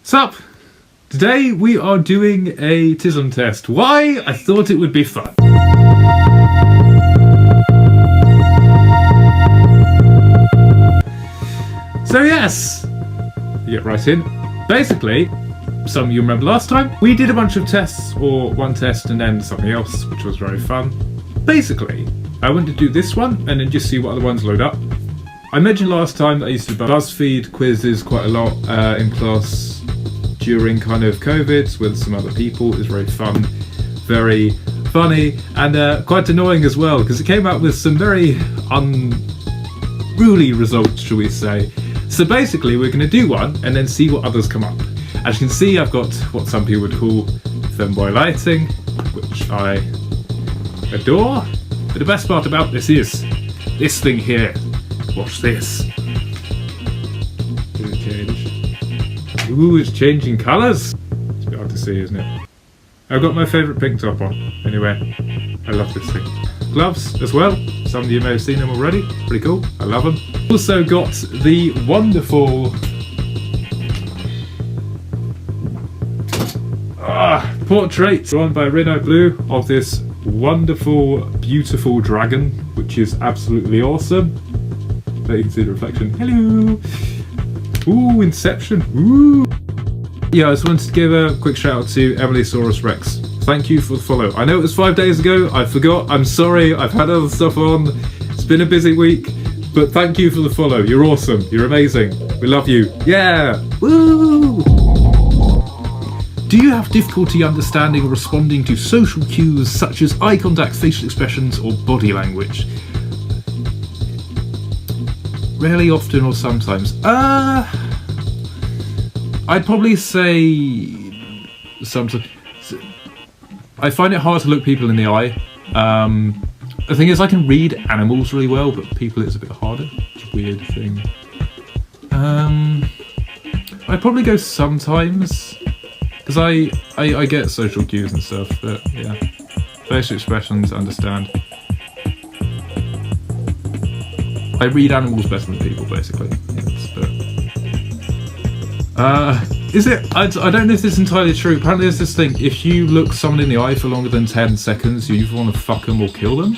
Sup? Today we are doing a TISM test. Why? I thought it would be fun. So yes, get right in. Basically, some of you remember last time, we did a bunch of tests, or one test and then something else, which was very fun. Basically, I want to do this one and then just see what other ones load up. I mentioned last time that I used to do BuzzFeed quizzes quite a lot in class during kind of COVID with some other people. It was very fun, very funny, and quite annoying as well, because it came out with some very unruly results, shall we say. So basically we're going to do one and then see what others come up. As you can see, I've got what some people would call femboy lighting, which I adore. But the best part about this is this thing here. Watch this. Does it change? Ooh, it's changing colours. It's a bit hard to see, isn't it? I've got my favourite pink top on. Anyway, I love this thing. Gloves as well. Some of you may have seen them already. Pretty cool. I love them. Also got the wonderful portrait drawn by Reno Blue of this wonderful, beautiful dragon, which is absolutely awesome. There you can see the reflection. Hello! Ooh, Inception. Ooh! Yeah, I just wanted to give a quick shout out to Emilysaurus Rex. Thank you for the follow. I know it was 5 days ago. I forgot. I'm sorry. I've had other stuff on. It's been a busy week. But thank you for the follow. You're awesome. You're amazing. We love you. Yeah! Woo! Do you have difficulty understanding or responding to social cues such as eye contact, facial expressions, or body language? Rarely, often, or sometimes. I'd probably say sometimes. I find it hard to look people in the eye. The thing is, I can read animals really well, but people it's a bit harder. It's a weird thing. I'd probably go sometimes. Because I get social cues and stuff, but yeah. Facial expressions, understand. I read animals better than people, basically. Is it? I don't know if this is entirely true. Apparently there's this thing, if you look someone in the eye for longer than 10 seconds, you either want to fuck them or kill them.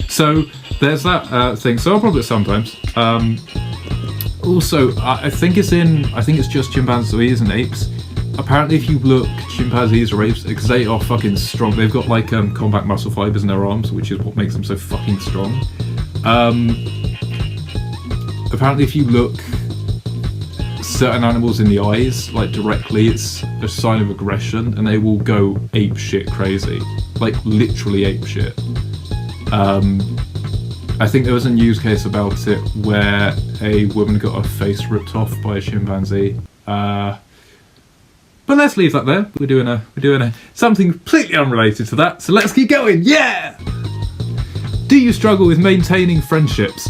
So, there's that thing. So I'll probably sometimes. Also, I think it's just chimpanzees and apes. Apparently if you look chimpanzees or apes, because they are fucking strong, they've got like combat muscle fibers in their arms, which is what makes them so fucking strong. Apparently if you look certain animals in the eyes, like directly, it's a sign of aggression, and they will go ape shit crazy. Like literally ape shit. I think there was a news case about it where a woman got her face ripped off by a chimpanzee. But let's leave that there. We're doing a something completely unrelated to that. So let's keep going. Yeah. Do you struggle with maintaining friendships?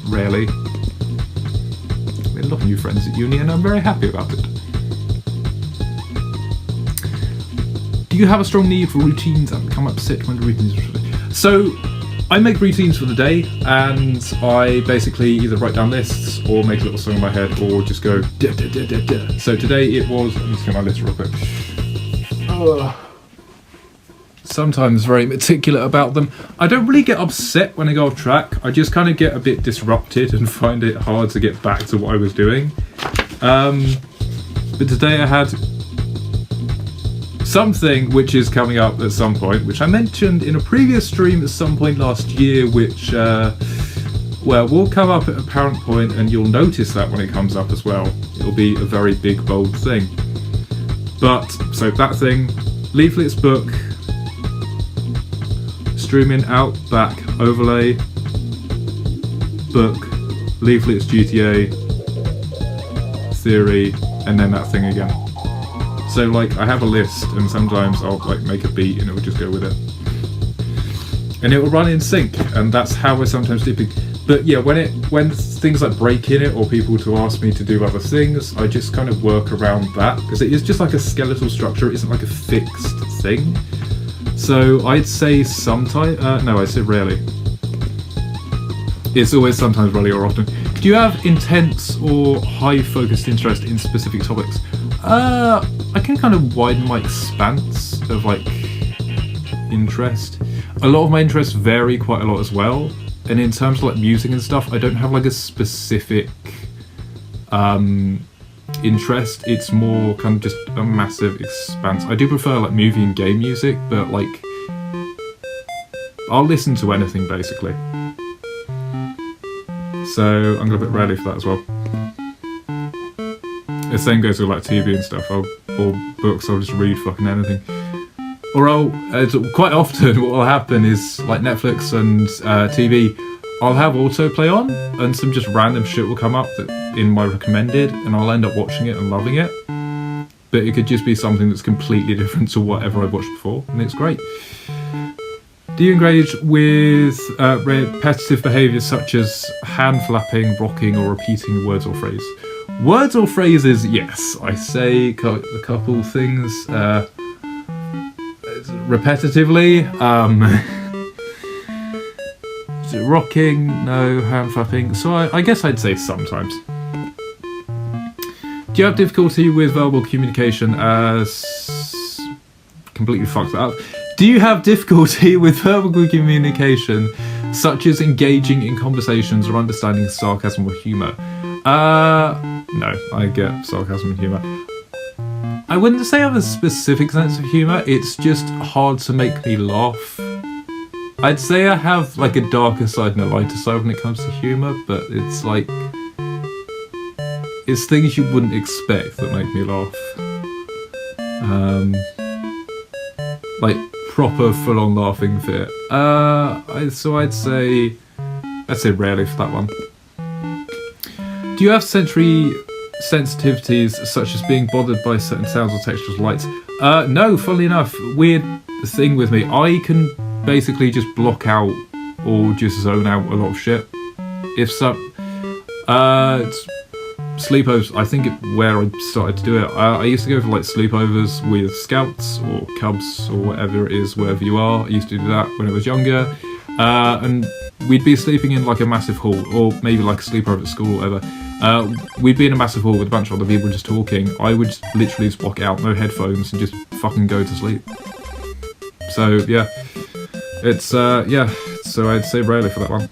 Rarely. We had a lot of new friends at uni, and I'm very happy about it. Do you have a strong need for routines and become upset when the routines are... So, I make routines for the day, and I basically either write down lists or make a little song in my head, or just go da da da da da. So today it was, let me just get my list real quick. Sometimes very meticulous about them. I don't really get upset when I go off track. I just kind of get a bit disrupted and find it hard to get back to what I was doing. But today I had something which is coming up at some point, which I mentioned in a previous stream at some point last year, which well, will come up at a apparent point, and you'll notice that when it comes up as well. It'll be a very big, bold thing. But, so that thing, Leaflet's book, Streaming Outback overlay, book, Leaflet's GTA, theory, and then that thing again. So like I have a list, and sometimes I'll like make a beat and it will just go with it. And it will run in sync, and that's how I sometimes do things. But yeah, when things like break in it or people to ask me to do other things, I just kind of work around that, because it is just like a skeletal structure, it isn't like a fixed thing. So I'd say sometimes, no, I'd say rarely. It's always sometimes rarely or often. Do you have intense or high focused interest in specific topics? I can kind of widen my expanse of like interest. A lot of my interests vary quite a lot as well. And in terms of like music and stuff, I don't have like a specific interest. It's more kind of just a massive expanse. I do prefer like movie and game music, but like I'll listen to anything basically. So I'm gonna put rarely for that as well. The same goes with like TV and stuff, or books. I'll just read fucking anything. Or quite often what will happen is like Netflix and TV, I'll have autoplay on and some just random shit will come up in my recommended and I'll end up watching it and loving it. But it could just be something that's completely different to whatever I've watched before, and it's great. Do you engage with repetitive behaviours such as hand flapping, rocking, or repeating words or phrases? Words or phrases, yes. I say a couple things repetitively. Rocking, no. Hand flapping. So I guess I'd say sometimes. Do you have difficulty with verbal communication? Completely fucked that up. Do you have difficulty with verbal communication, such as engaging in conversations or understanding sarcasm or humour? No, I get sarcasm and humour. I wouldn't say I have a specific sense of humour, it's just hard to make me laugh. I'd say I have like a darker side and a lighter side when it comes to humour, but it's like... it's things you wouldn't expect that make me laugh. Like proper full-on laughing fit. So I'd say rarely for that one. Do you have sensory sensitivities such as being bothered by certain sounds or textures or lights? No, funnily enough, weird thing with me. I can basically just block out or just zone out a lot of shit. If so, sleepovers, I think where I started to do it, I used to go for like sleepovers with scouts or cubs or whatever it is, wherever you are. I used to do that when I was younger, and we'd be sleeping in like a massive hall, or maybe like a sleepover at school or whatever. We'd be in a massive hall with a bunch of other people just talking. I would just literally just block it out, no headphones, and just fucking go to sleep. So yeah, it's so I'd say rarely for that one.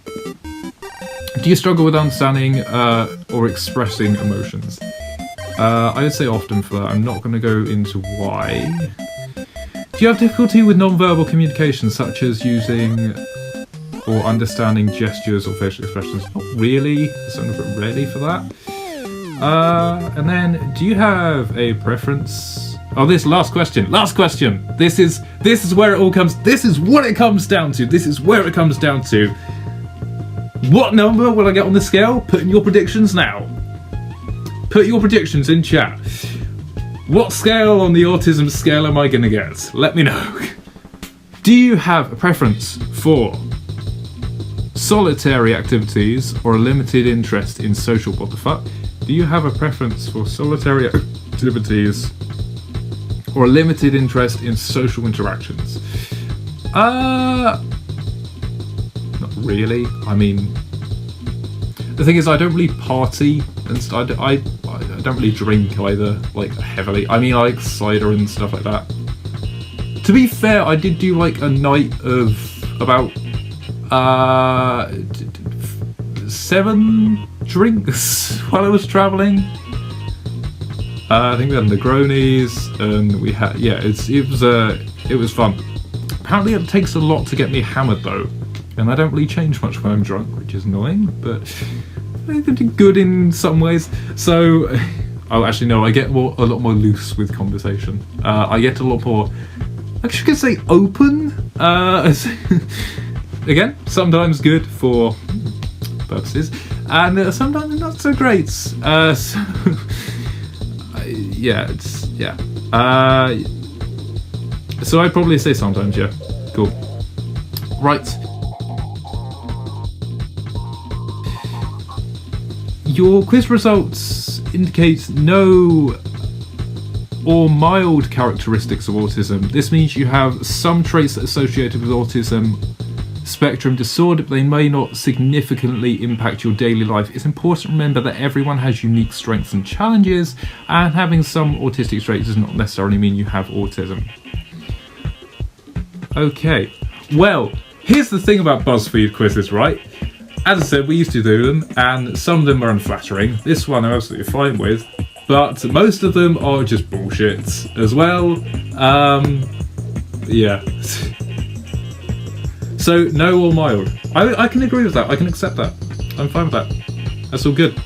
Do you struggle with understanding or expressing emotions? I would say often for that. I'm not going to go into why. Do you have difficulty with non-verbal communication, such as using or understanding gestures or facial expressions? Not really, so I'm going to put rarely for that. And then, do you have a preference? Oh, this last question. This is where it all comes. This is what it comes down to. This is where it comes down to. What number will I get on the scale? Put in your predictions now. Put your predictions in chat. What scale on the autism scale am I going to get? Let me know. Do you have a preference for solitary activities or a limited interest in social... what the fuck? Do you have a preference for solitary activities or a limited interest in social interactions? Not really. I mean, the thing is, I don't really party, and I don't really drink either, like heavily. I mean, I like cider and stuff like that. To be fair, I did do like a night of about 7 drinks while I was travelling. I think we had Negronis, and we had it was fun. Apparently, it takes a lot to get me hammered though. And I don't really change much when I'm drunk, which is annoying, but good in some ways. So, oh, actually no, I get a lot more loose with conversation. I get a lot more, I should say, open. Again, sometimes good for purposes, and sometimes not so great. So, so I'd probably say sometimes, yeah. Cool. Right. Your quiz results indicate no or mild characteristics of autism. This means you have some traits associated with autism, spectrum disorder, but they may not significantly impact your daily life. It's important to remember that everyone has unique strengths and challenges, and having some autistic traits does not necessarily mean you have autism. Okay, well, here's the thing about BuzzFeed quizzes, right? As I said, we used to do them, and some of them are unflattering. This one I'm absolutely fine with, but most of them are just bullshit as well. Yeah. So, no or mild. I can agree with that. I can accept that. I'm fine with that. That's all good.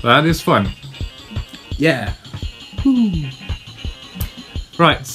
That is fun. Yeah. Woo. Right.